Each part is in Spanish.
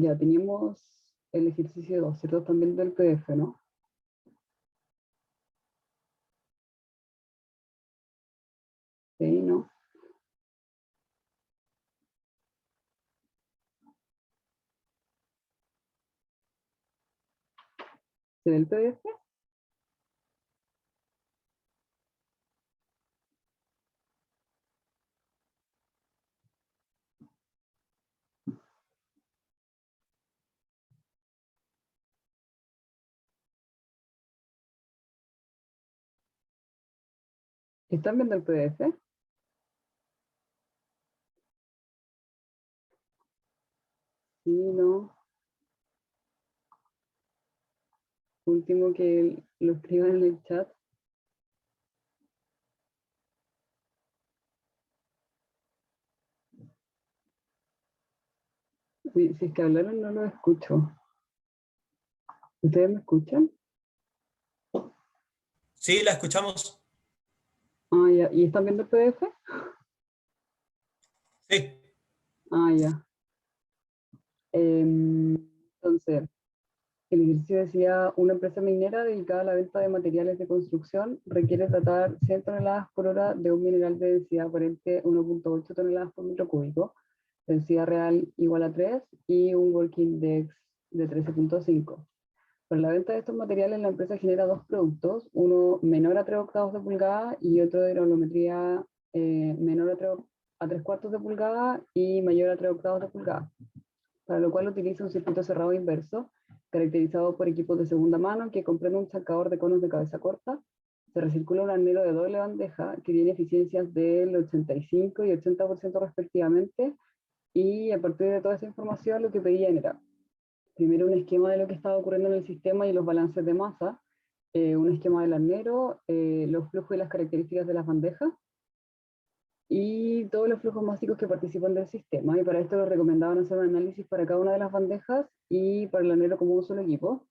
Ya teníamos el ejercicio 2, ¿cierto? También del PDF, ¿no? Sí, ¿no? ¿Se ve el PDF? ¿Están viendo el PDF? Sí, ¿no? Último que lo escriban en el chat. Uy, si es que hablaron no lo escucho. ¿Ustedes me escuchan? Sí, la escuchamos. Ah, ya. ¿Y están viendo el PDF? Sí. Ah, ya. Entonces, el ejercicio decía, una empresa minera dedicada a la venta de materiales de construcción requiere tratar 100 toneladas por hora de un mineral de densidad aparente 1,8 toneladas por metro cúbico, densidad real igual a 3 y un working index de 13,5. Para la venta de estos materiales, la empresa genera dos productos, uno menor a 3 octavos de pulgada y otro de granulometría menor a 3 cuartos de pulgada y mayor a 3 octavos de pulgada, para lo cual utiliza un circuito cerrado inverso, caracterizado por equipos de segunda mano que comprende un sacador de conos de cabeza corta. Se recircula un arnero de doble bandeja que tiene eficiencias del 85 y 80% respectivamente, y a partir de toda esa información lo que pedían era primero un esquema de lo que estaba ocurriendo en el sistema y los balances de masa, un esquema del arnero, los flujos y las características de las bandejas, y todos los flujos básicos que participan del sistema. Y para esto les recomendaban hacer un análisis para cada una de las bandejas y para el anero como un solo equipo.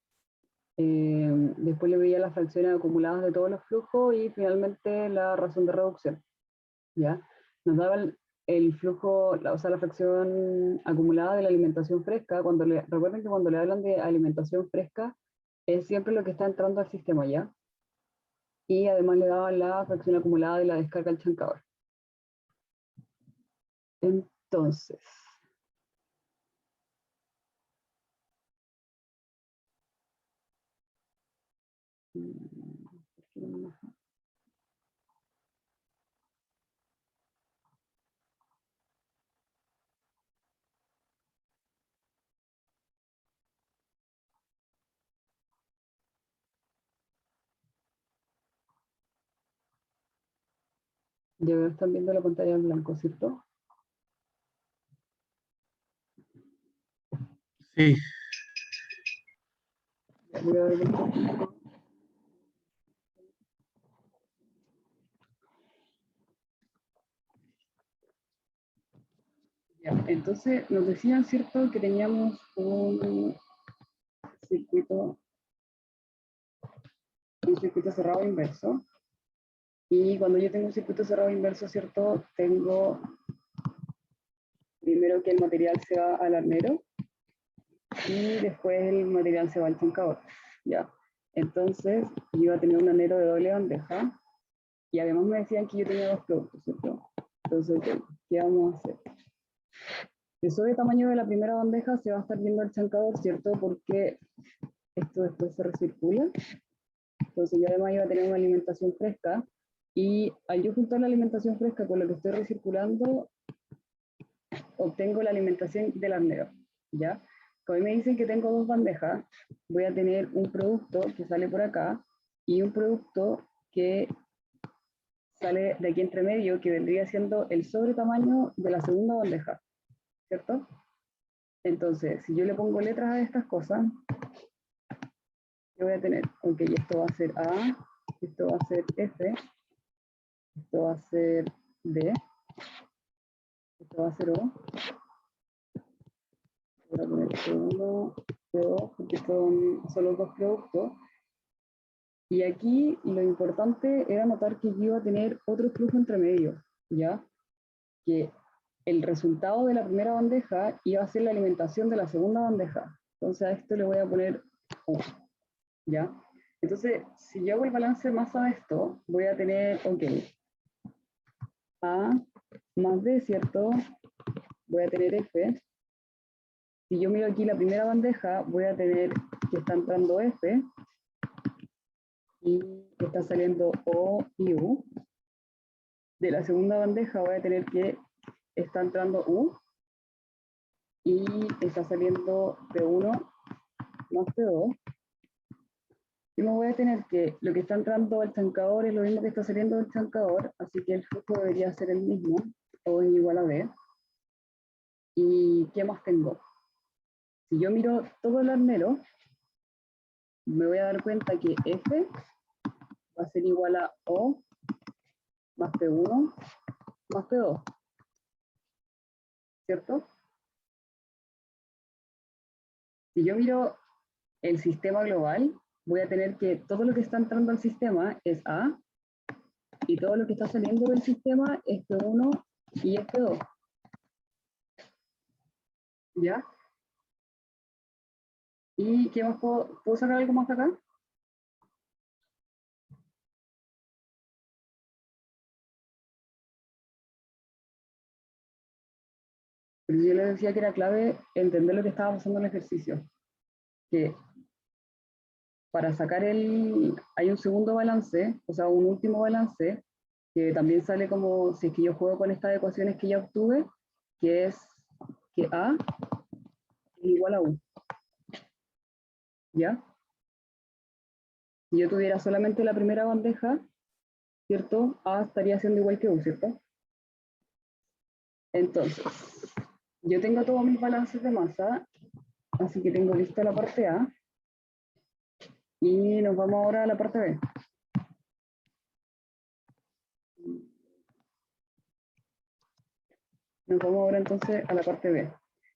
Después le veía las fracciones acumuladas de todos los flujos y finalmente la razón de reducción. ¿Ya? Nos daba el flujo, o sea, la fracción acumulada de la alimentación fresca. Recuerden que cuando le hablan de alimentación fresca, es siempre lo que está entrando al sistema, ¿ya? Y además le daban la fracción acumulada de la descarga al chancador. Entonces, ya veo, están viendo la pantalla en blanco, ¿cierto? Sí. Voy a ver un poquito. Ya, entonces nos decían, ¿cierto?, que teníamos circuito, un circuito cerrado inverso. Y cuando yo tengo un circuito cerrado inverso, ¿cierto?, tengo primero que el material se va al arnero y después el material se va al chancador. Ya. Entonces, yo iba a tener un arnero de doble bandeja y además me decían que yo tenía dos productos, ¿cierto? Entonces, ¿qué vamos a hacer? El sobre tamaño de la primera bandeja se va a estar viendo el chancador, ¿cierto? Porque esto después se recircula. Entonces, yo además iba a tener una alimentación fresca y al yo juntar la alimentación fresca con lo que estoy recirculando, obtengo la alimentación del arnero, ¿ya? Como me dicen que tengo dos bandejas, voy a tener un producto que sale por acá y un producto que sale de aquí entre medio, que vendría siendo el sobre tamaño de la segunda bandeja, ¿cierto? Entonces, si yo le pongo letras a estas cosas, yo voy a tener, ok, esto va a ser A, esto va a ser F, esto va a ser D, esto va a ser O, voy a poner C1, C2, porque son los dos productos. Y aquí lo importante era notar que yo iba a tener otro flujo entre medio, ¿ya? Que el resultado de la primera bandeja iba a ser la alimentación de la segunda bandeja. Entonces a esto le voy a poner U, ¿ya? Entonces, si yo hago el balance de masa de esto, voy a tener, ok, A más B, ¿cierto? Voy a tener F. Si yo miro aquí la primera bandeja, voy a tener que está entrando F y está saliendo O y U. De la segunda bandeja voy a tener que está entrando U y está saliendo P1 más P2. Y me voy a tener que lo que está entrando al chancador es lo mismo que está saliendo del chancador, así que el flujo debería ser el mismo, O es igual a B. ¿Y qué más tengo? Si yo miro todo el armero, me voy a dar cuenta que F va a ser igual a O más P1 más P2, ¿cierto? Si yo miro el sistema global, voy a tener que todo lo que está entrando al sistema es A y todo lo que está saliendo del sistema es P1 y es P2. ¿Ya? ¿Y qué más puedo sacar algo más de acá? Pero yo les decía que era clave entender lo que estaba pasando en el ejercicio. Que para sacar hay un segundo balance, o sea, un último balance, que también sale como si es que yo juego con estas ecuaciones que ya obtuve, que es que A es igual a U. ¿Ya? Si yo tuviera solamente la primera bandeja, ¿cierto? A estaría siendo igual que U, ¿cierto? Entonces, yo tengo todos mis balances de masa, así que tengo lista la parte A, y nos vamos ahora a la parte B. Nos vamos ahora entonces a la parte B.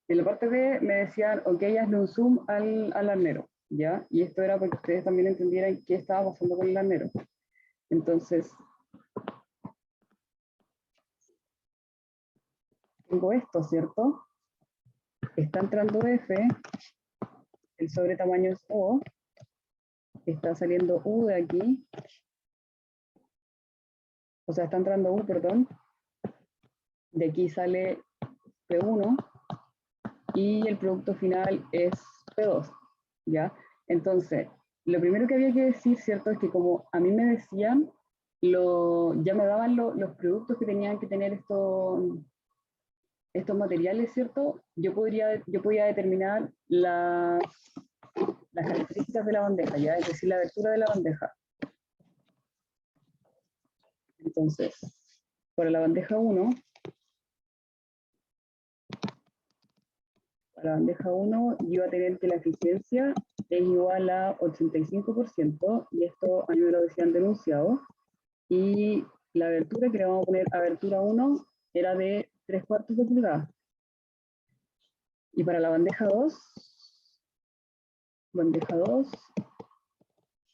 En la parte B me decían, ok, hazle un zoom al armero, ¿ya? Y esto era para que ustedes también entendieran qué estaba pasando con el armero. Entonces, tengo esto, ¿cierto? Está entrando F, el sobre tamaño es O, está saliendo U de aquí, o sea, está entrando U, perdón, de aquí sale P1 y el producto final es P2, ¿ya? Entonces, lo primero que había que decir, ¿cierto? Es que como a mí me decían, ya me daban los productos que tenían que tener estos materiales, ¿cierto? Yo podía determinar las características de la bandeja, ¿ya? Es decir, la abertura de la bandeja. Entonces, para la bandeja 1, yo iba a tener que la eficiencia es igual a 85%, y esto a mí me lo decían denunciado, y la abertura que le vamos a poner abertura 1 era de 3/4 de pulgada. Y para la bandeja 2,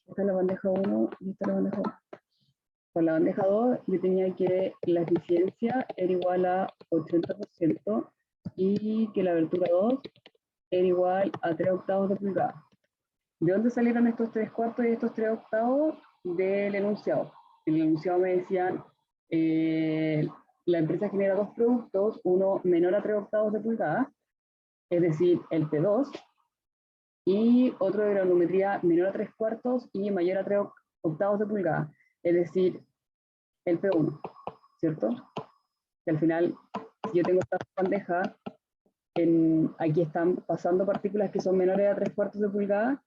esta es la bandeja 1 y esta es la bandeja 2. Para la bandeja 2 yo tenía que la eficiencia era igual a 80% y que la abertura 2 era igual a 3/8 de pulgada. ¿De dónde salieron estos 3/4 y estos 3/8? Del enunciado. En el enunciado me decían, la empresa genera dos productos, uno menor a 3/8 de pulgada, es decir, el P2, y otro de granulometría menor a 3/4 y mayor a 3/8 de pulgada, es decir, el P1, ¿cierto? Que al final, si yo tengo esta bandeja, aquí están pasando partículas que son menores a 3/4 de pulgada,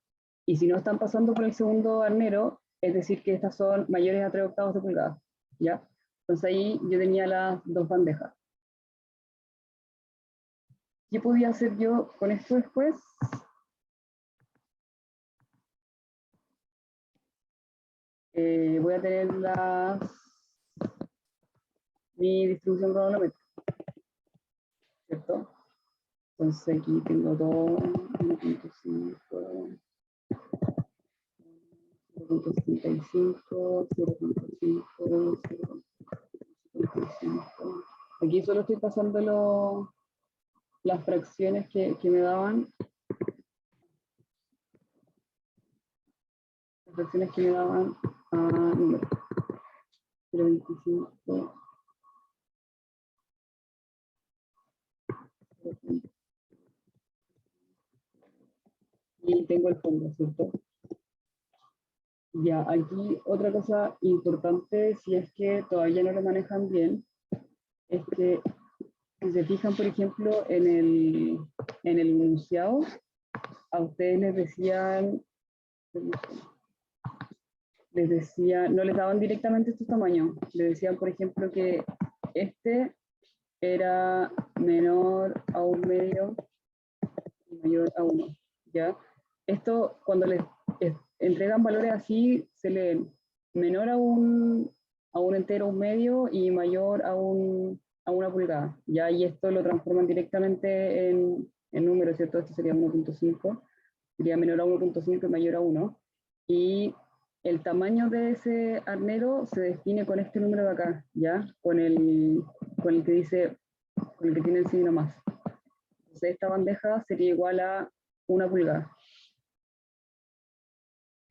y si no están pasando por el segundo armero, es decir, que estas son mayores a 3/8 de pulgada, ¿ya? Entonces ahí yo tenía las dos bandejas. ¿Qué podía hacer yo con esto después? Voy a tener mi distribución granulométrica, ¿cierto? Entonces aquí tengo todo 1.5, 0.75, 0.5, 0.5. Aquí aquí solo estoy pasando las fracciones que me daban. Las fracciones que me daban a número. 25. Y tengo el fondo, ¿cierto? Ya, aquí otra cosa importante, si es que todavía no lo manejan bien, es que si se fijan, por ejemplo, en el enunciado, a ustedes no les daban directamente estos tamaños, les decían, por ejemplo, que este era menor a 1/2 y mayor a 1, ¿ya? Esto, cuando les entregan valores así, se leen menor a un entero, 1/2, y mayor a una pulgada, ¿ya? Y esto lo transforman directamente en números, ¿cierto? Esto sería 1.5, sería menor a 1.5 y mayor a 1. Y el tamaño de ese arnero se define con este número de acá, ¿ya? Con el que dice, con el que tiene el signo más. Entonces esta bandeja sería igual a 1 pulgada.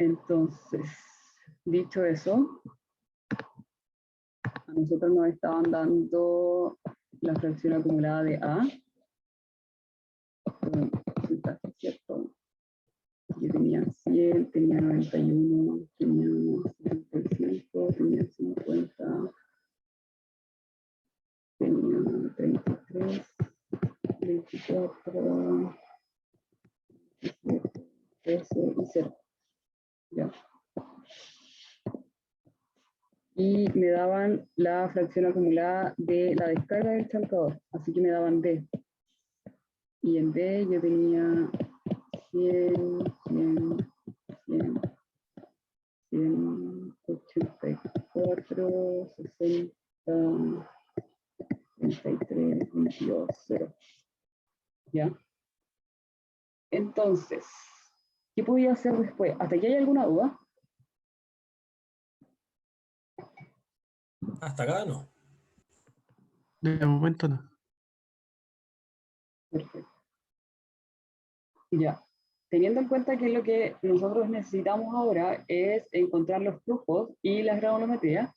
Entonces, dicho eso, a nosotros nos estaban dando la fracción acumulada de A. ¿Cierto? Yo tenía 100, tenía 91, tenía 75, tenía 50, tenía 33, 24, 17, 13 y 0. ¿Ya? Y me daban la fracción acumulada de la descarga del chancador, así que me daban D. Y en D yo tenía 100, 100, 100, 184, 60, 33, 22, 0. ¿Ya? Entonces, ¿qué podía hacer después? ¿Hasta aquí hay alguna duda? Hasta acá no. De momento no. Perfecto. Ya. Teniendo en cuenta que lo que nosotros necesitamos ahora es encontrar los flujos y las granulometrías,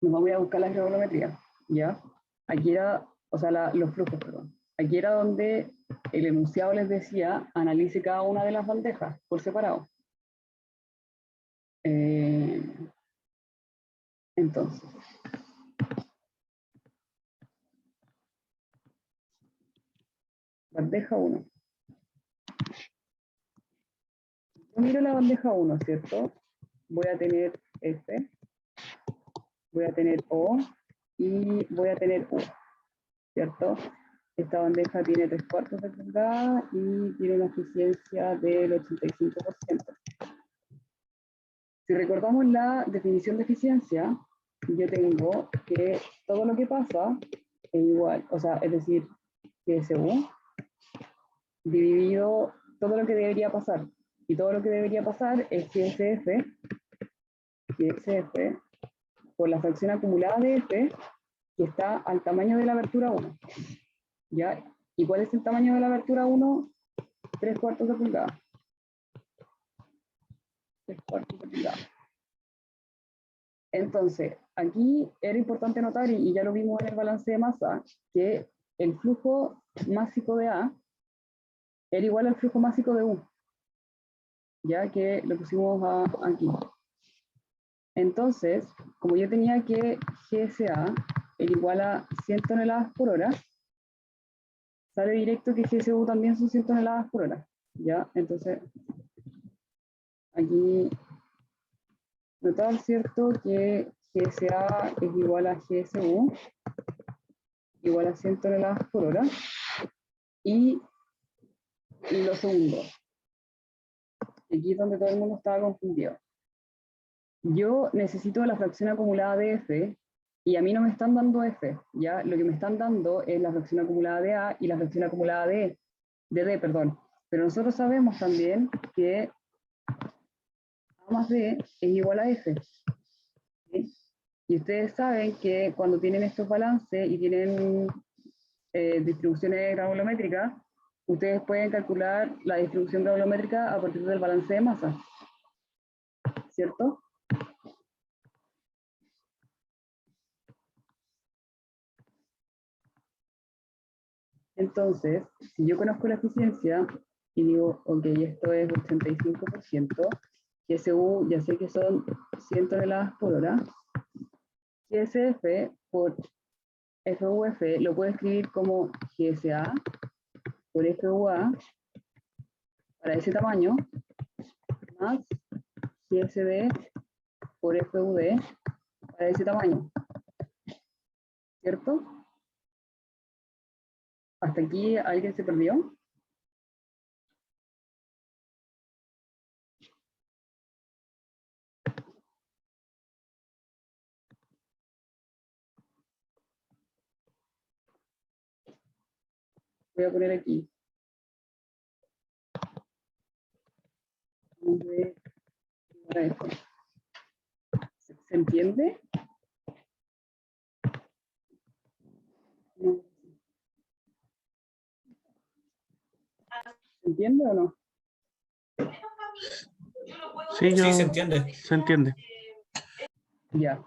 nos vamos a buscar las granulometrías, ¿ya? Aquí era, o sea, los flujos, perdón. Aquí era donde el enunciado les decía, analice cada una de las bandejas por separado. Entonces, bandeja 1. Yo miro la bandeja 1, ¿cierto? Voy a tener F, voy a tener O y voy a tener U, ¿cierto? Esta bandeja tiene 3/4 de pulgada y tiene una eficiencia del 85%. Si recordamos la definición de eficiencia, yo tengo que todo lo que pasa es igual, o sea, es decir, GSU dividido todo lo que debería pasar. Y todo lo que debería pasar es GSF por la fracción acumulada de F, que está al tamaño de la abertura 1. ¿Ya? ¿Y cuál es el tamaño de la abertura 1? 3/4 de pulgada. 3/4 de pulgada. Entonces, aquí era importante notar, y ya lo vimos en el balance de masa, que el flujo másico de A era igual al flujo másico de U, ya que lo pusimos aquí. Entonces, como yo tenía que GSA era igual a 100 toneladas por hora, sale directo que GSU también son 100 toneladas por hora, ¿ya? Entonces, aquí notar, ¿cierto?, que GSA es igual a GSU, igual a 100 toneladas por hora, y lo segundo, aquí es donde todo el mundo estaba confundido. Yo necesito la fracción acumulada de F, y a mí no me están dando F, ¿ya? Lo que me están dando es la fracción acumulada de A y la fracción acumulada de D, perdón. Pero nosotros sabemos también que A más D es igual a F, ¿sí? Y ustedes saben que cuando tienen estos balances y tienen distribuciones granulométricas, ustedes pueden calcular la distribución granulométrica a partir del balance de masa, ¿cierto? Entonces, si yo conozco la eficiencia y digo, ok, esto es 85%, GSU ya sé que son 100 toneladas por hora, GSF por FUF lo puedo escribir como GSA por FUA para ese tamaño, más GSD por FUD para ese tamaño, ¿cierto? ¿Hasta aquí alguien se perdió? Voy a poner aquí. Vamos a ver esto. ¿Se entiende? No. ¿Se entiende o no? Sí, Sí, se entiende. se entiende. Ya.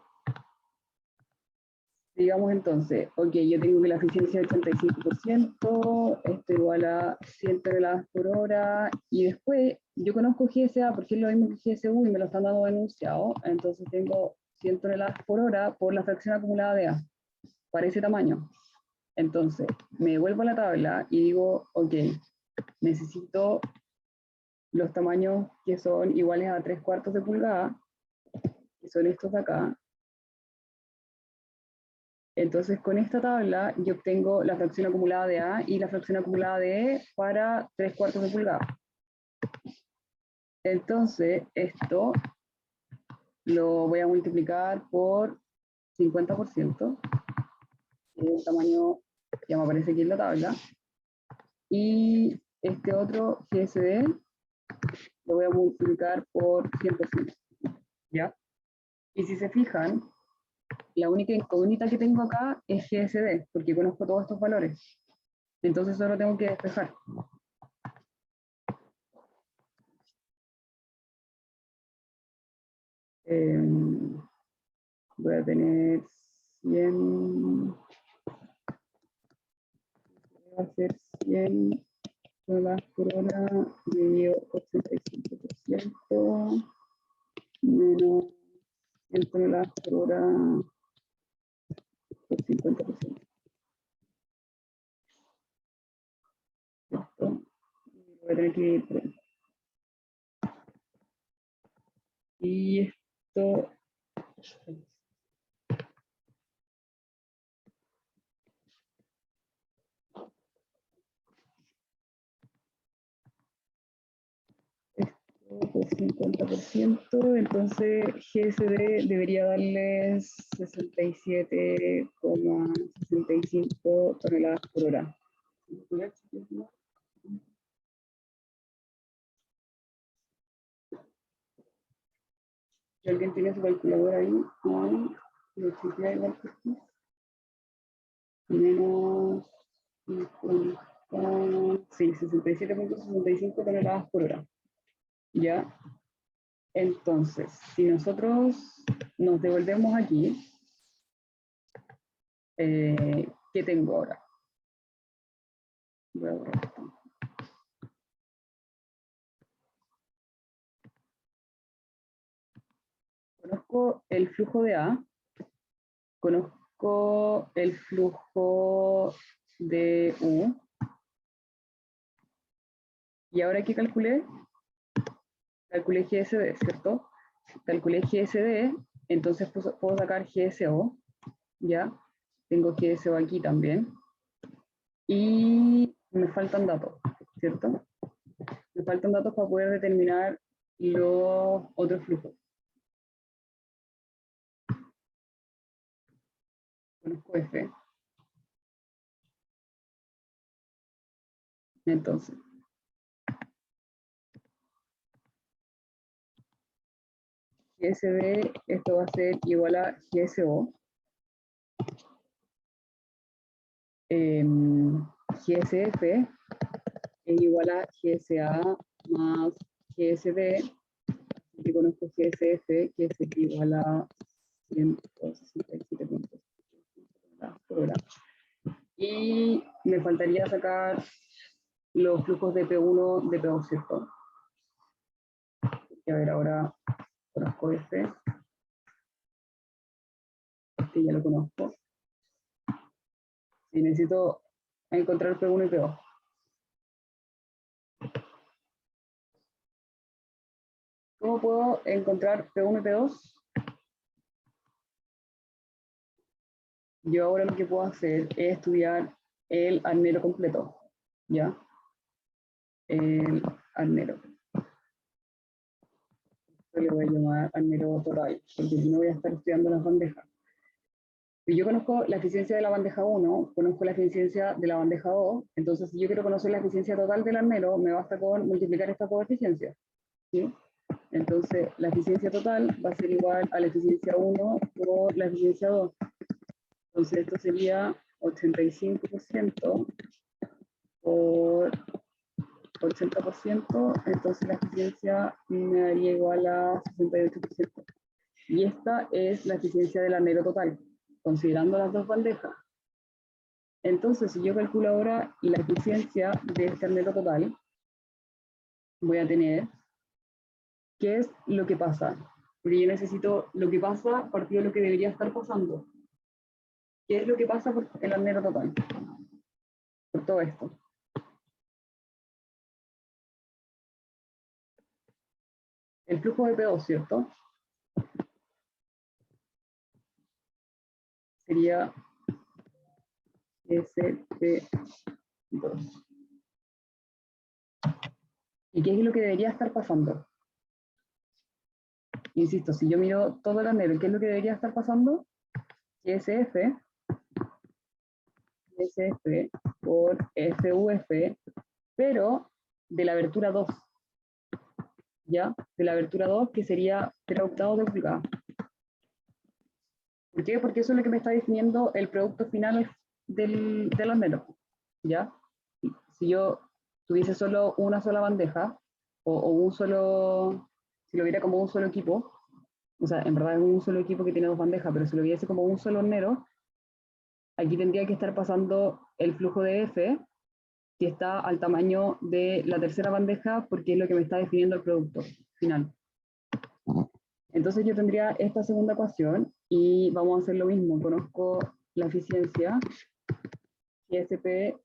Digamos entonces, ok, yo tengo que la eficiencia es 85%, esto igual a 100 toneladas por hora, y después yo conozco GSA porque es lo mismo que GSU y me lo están dando denunciado, entonces tengo 100 toneladas por hora por la fracción acumulada de A, para ese tamaño. Entonces, me devuelvo a la tabla y digo, ok, necesito los tamaños que son iguales a 3/4 de pulgada, que son estos de acá. Entonces, con esta tabla yo obtengo la fracción acumulada de A y la fracción acumulada de E para 3/4 de pulgada. Entonces, esto lo voy a multiplicar por 50%, que es el tamaño que me aparece aquí en la tabla. Y este otro GSD lo voy a multiplicar por 100%. ¿Ya? Y si se fijan, la única incógnita que tengo acá es GSD, porque conozco todos estos valores. Entonces solo tengo que despejar. Voy a tener 100, va a ser 100 toneladas por hora dividido 85% menos 100 toneladas por hora por 50%. ¿Cierto? Voy a tener que dividir por ahí. Y esto por 50%, entonces GSD debería darles 67,65 toneladas por hora. Si alguien tiene su calculadora ahí, lo chequea igual que aquí. Menos 50, sí, 67,65 toneladas por hora. ¿Ya? Entonces, si nosotros nos devolvemos aquí, ¿qué tengo ahora? Voy a borrar esto. Conozco el flujo de A, conozco el flujo de U, y ahora que calculé GSD, ¿cierto? Calculé GSD, entonces puedo sacar GSO, ¿ya? Tengo GSO aquí también. Y me faltan datos, ¿cierto? Me faltan datos para poder determinar los otros flujos. Conozco F. Entonces, GSD, esto va a ser igual a GSO. GSF es igual a GSA más GSD, que conozco GSF, que es igual a 167.5 por hora. Y me faltaría sacar los flujos de P1 de P2, ¿cierto? Y a ver, ahora conozco este ya lo conozco. Y necesito encontrar P1 y P2. ¿Cómo puedo encontrar P1 y P2? Yo ahora lo que puedo hacer es estudiar el arnero completo, ¿ya? El arnero. Esto le voy a llamar arnero total, porque si no voy a estar estudiando las bandejas. Si yo conozco la eficiencia de la bandeja 1, conozco la eficiencia de la bandeja 2, entonces si yo quiero conocer la eficiencia total del arnero, me basta con multiplicar estas dos eficiencias, ¿sí? Entonces, la eficiencia total va a ser igual a la eficiencia 1 por la eficiencia 2. Entonces, esto sería 85% por 80%, entonces la eficiencia me daría igual a 68%. Y esta es la eficiencia del arnero total, considerando las dos bandejas. Entonces, si yo calculo ahora la eficiencia de este arnero total, voy a tener qué es lo que pasa. Porque yo necesito lo que pasa partido de lo que debería estar pasando. ¿Qué es lo que pasa por el arnero total? Por todo esto. El flujo de P2, ¿cierto? Sería SP2. ¿Y qué es lo que debería estar pasando? Insisto, si yo miro todo el arnero, ¿qué es lo que debería estar pasando? SF por FUF, pero de la abertura 2. ¿Ya? De la abertura 2, que sería 3/8 de pulgada. ¿Por qué? Porque eso es lo que me está definiendo el producto final del arnero. ¿Ya? Si yo tuviese solo una sola bandeja, o un solo, si lo viera como un solo equipo, o sea, en verdad es un solo equipo que tiene dos bandejas, pero si lo viese como un solo hornero, aquí tendría que estar pasando el flujo de F, que está al tamaño de la tercera bandeja, porque es lo que me está definiendo el producto final. Entonces yo tendría esta segunda ecuación, y vamos a hacer lo mismo. Conozco la eficiencia, GSP,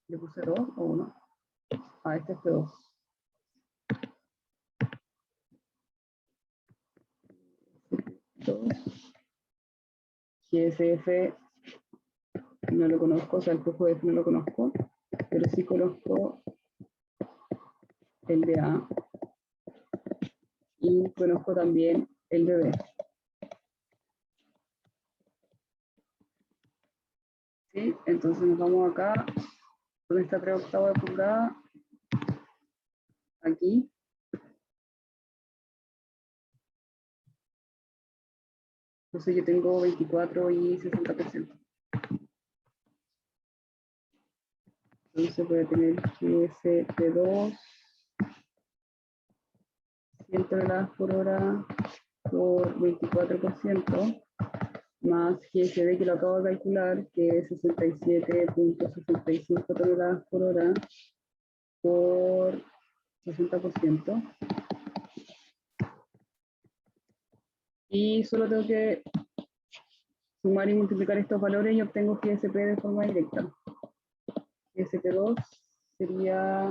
¿le puse 2 o 1? Este es P2. GSF no lo conozco, o sea, el flujo de F no lo conozco, pero sí conozco el de A y conozco también el de B. ¿Sí? Entonces nos vamos acá, con esta 3/8 de pulgada, aquí. Entonces yo tengo 24 y 60%. Entonces voy a tener GSP2, 100 toneladas por hora por 24%, más GSD, que lo acabo de calcular, que es 67.65 toneladas por hora por 60%. Y solo tengo que sumar y multiplicar estos valores y obtengo GSP de forma directa. GSP2 sería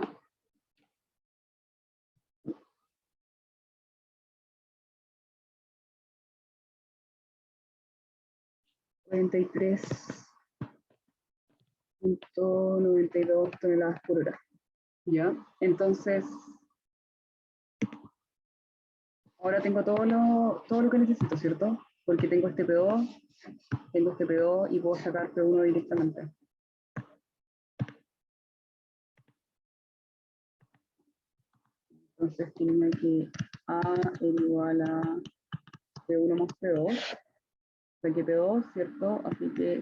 43.92 toneladas por hora. ¿Ya? Entonces, ahora tengo todo lo que necesito, ¿cierto? Porque tengo este P2 y puedo sacar P1 directamente. Entonces tenía que A era igual a P1 más P2. Saqué P2, ¿cierto? Así que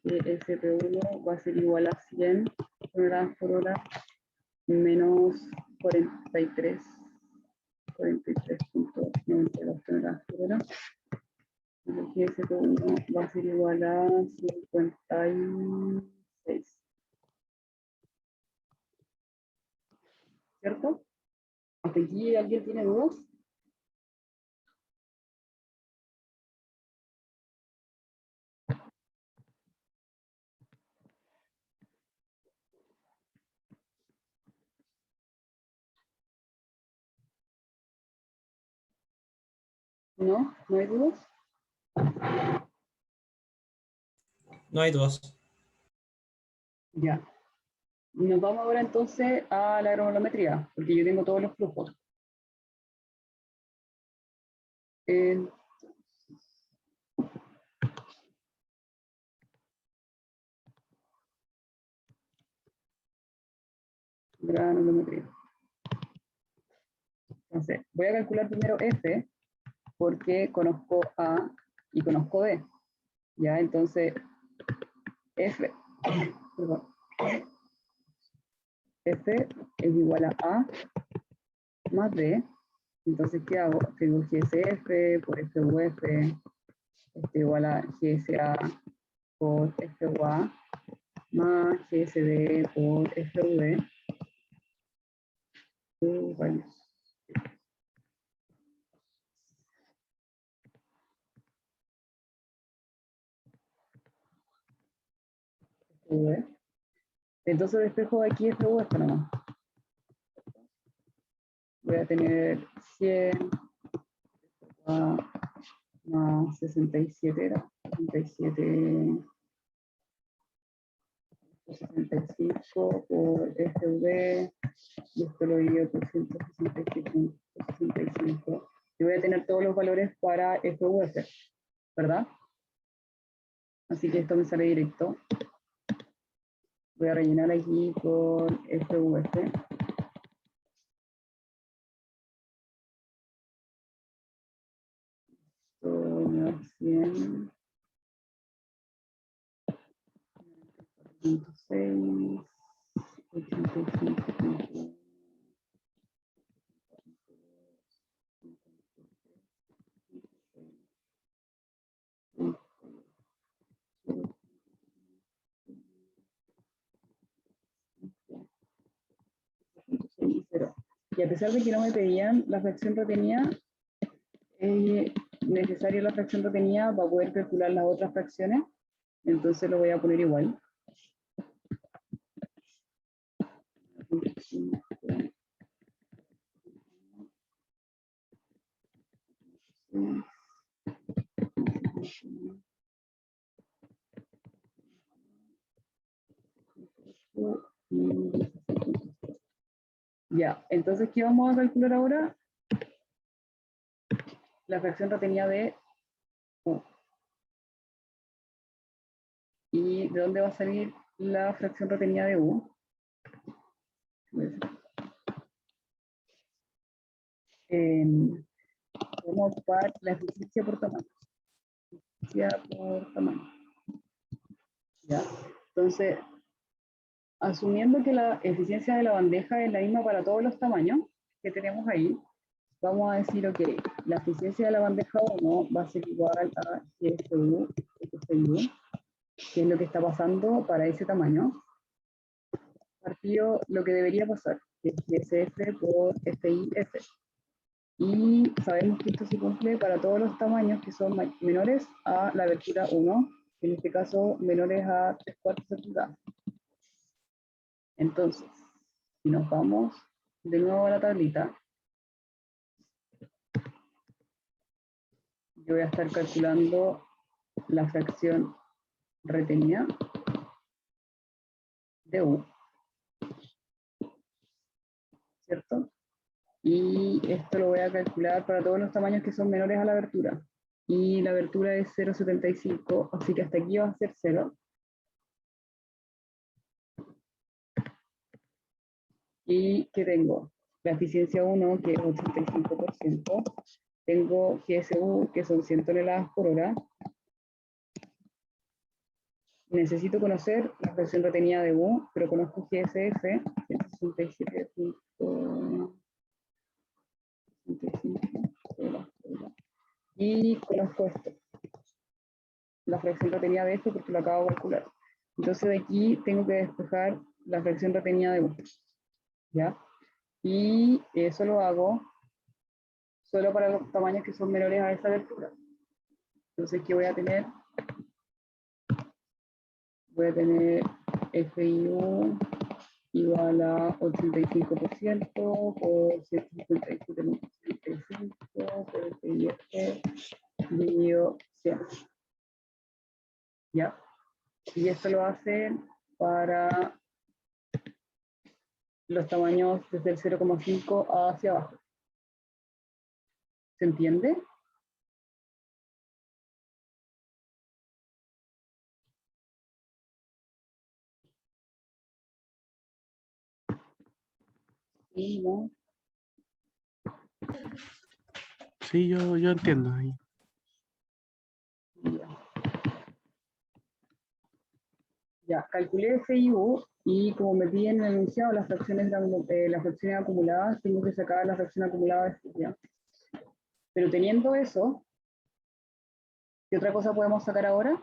ese P1 va a ser igual a 100 toneladas por hora menos 43.92 toneladas por hora. Y ese P1 va a ser igual a 56. ¿Cierto? ¿Hasta aquí alguien tiene dudas? ¿No? ¿No hay dudas? No hay dudas. Ya. Nos vamos ahora entonces a la granulometría, porque yo tengo todos los flujos. Granulometría. Entonces, voy a calcular primero F, porque conozco A y conozco B. Ya, entonces, F, perdón, F es igual a más D. Entonces, ¿qué hago? Tengo GSF por FUF, igual a GSA por FUA, más GSD por FUD. Bueno. FUD. Entonces despejo aquí FUF nomás. Voy a tener 100 más 67, era 67, 65 por FV, y esto lo divido por 165. Y voy a tener todos los valores para FUF, ¿verdad? Así que esto me sale directo. Voy a rellenar aquí con FUF. 100, 26, 85. Y a pesar de que no me pedían la fracción retenida, es necesario la fracción retenida para poder calcular las otras fracciones, entonces lo voy a poner igual. Ya, entonces, ¿qué vamos a calcular ahora? La fracción retenida de U. ¿Y de dónde va a salir la fracción retenida de U? Vamos a ocupar la eficiencia por tamaño. Eficiencia por tamaño. ¿Ya? Entonces, asumiendo que la eficiencia de la bandeja es la misma para todos los tamaños que tenemos ahí, vamos a decir, ok, la eficiencia de la bandeja 1 va a ser igual a GSU, que es lo que está pasando para ese tamaño, partido lo que debería pasar, que es GSF por FIF. Y sabemos que esto se cumple para todos los tamaños que son menores a la abertura 1, en este caso menores a 3/4 de pulgada. Entonces, si nos vamos de nuevo a la tablita, yo voy a estar calculando la fracción retenida de U, ¿cierto? Y esto lo voy a calcular para todos los tamaños que son menores a la abertura. Y la abertura es 0,75, así que hasta aquí va a ser 0. ¿Y qué tengo? la eficiencia 1, que es 85%, tengo GSU, que son 100 toneladas por hora. Necesito conocer la fracción retenida de U, pero conozco GSF, 167.65, y conozco esto, la fracción retenida de esto, porque lo acabo de calcular. Entonces de aquí tengo que despejar la fracción retenida de U, ¿ya? Y eso lo hago solo para los tamaños que son menores a esa altura. Entonces, ¿qué voy a tener? Voy a tener FIU igual a 85% por 157.65 por FIF dividido 100. ¿Ya? Y esto lo hacen para los tamaños desde el 0,5 hacia abajo. ¿Se entiende? Sí, ¿no? Sí, yo entiendo. Ahí. Ya, calculé FIU y como me piden en el enunciado las fracciones acumuladas, tengo que sacar la fracción acumulada de estudiante. Pero teniendo eso, ¿qué otra cosa podemos sacar ahora?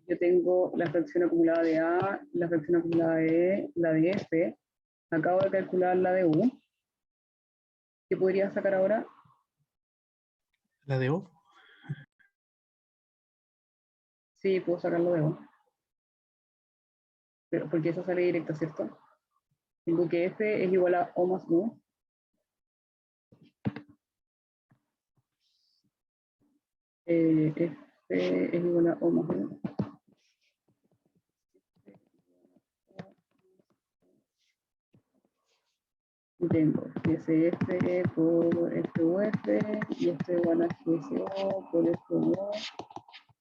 Yo tengo la fracción acumulada de A, la fracción acumulada de E, la de F. Acabo de calcular la de U. ¿Qué podría sacar ahora? ¿La de O? Sí, puedo sacarlo de U. Pero porque eso sale directo, ¿cierto? Tengo que F es igual a O más U. F es igual a O más U. Y tengo GSF por FUF y esto igual a GSO por FUO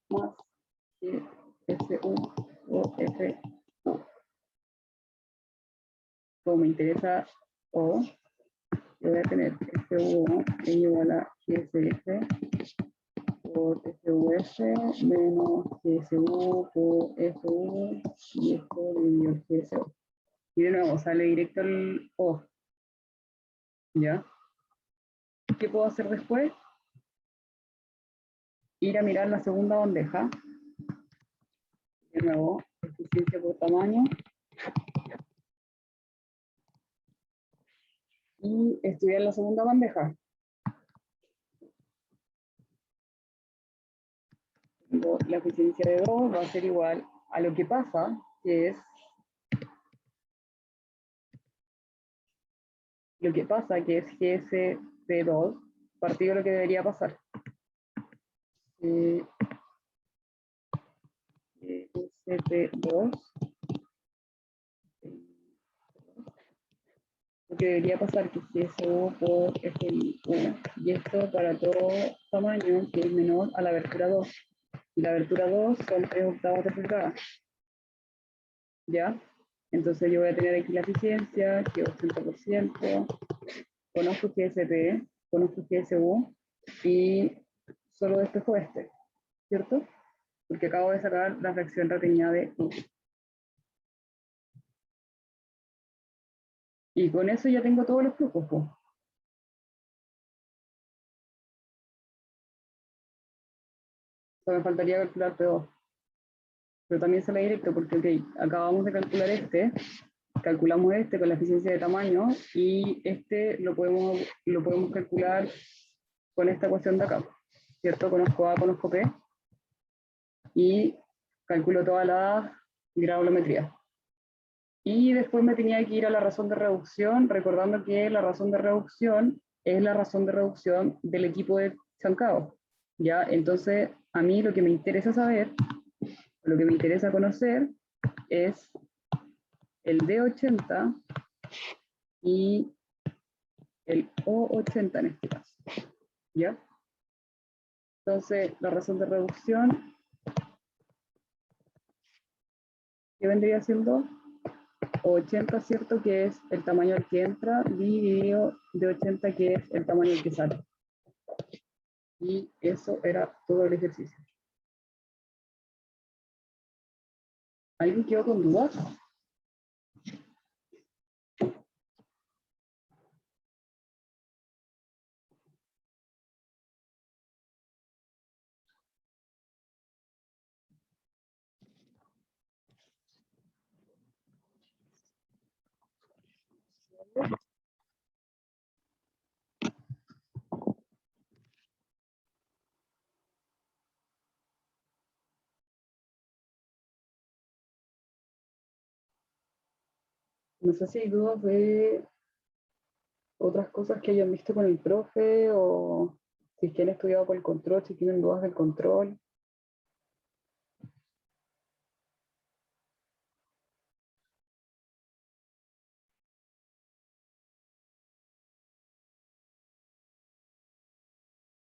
más GSU o FU. Como me interesa O, yo voy a tener FUO es igual a GSF por FUF menos GSU por FU y esto dividido GSO. Y de nuevo sale directo el O. ¿Ya? ¿Qué puedo hacer después? Ir a mirar la segunda bandeja. De nuevo, eficiencia por tamaño. Y estudiar la segunda bandeja. La eficiencia de 2 va a ser igual a lo que pasa, que es GSP2 partido de lo que debería pasar. GSP2 lo que debería pasar que es GSU por FIU, y esto para todo tamaño que es menor a la abertura 2. Y la abertura 2 son 3/8 de pulgada. ¿Ya? Entonces yo voy a tener aquí la eficiencia, que es 80%, conozco GSP, conozco GSU, y solo despejo este, ¿cierto? Porque acabo de sacar la fracción retenida de U. Y con eso ya tengo todos los flujos, pues. Solo me faltaría calcular P2. Pero también sale directo porque, ok, acabamos de calcular calculamos este con la eficiencia de tamaño, y este lo podemos calcular con esta ecuación de acá, ¿cierto? Conozco A, conozco P, y calculo toda la granulometría. Y después me tenía que ir a la razón de reducción, recordando que la razón de reducción es la razón de reducción del equipo de chancado, ¿ya? Entonces, a mí lo que me interesa saber, lo que me interesa conocer, es el D80 y el O80 en este caso, ¿ya? Entonces, la razón de reducción ¿Qué vendría siendo? 80, ¿cierto? Que es el tamaño al que entra, dividido de 80, que es el tamaño al que sale. Y eso era todo el ejercicio. ¿Alguien quedó con dudas? No sé si hay dudas de otras cosas que hayan visto con el profe o si es que han estudiado por el control, si tienen dudas del control.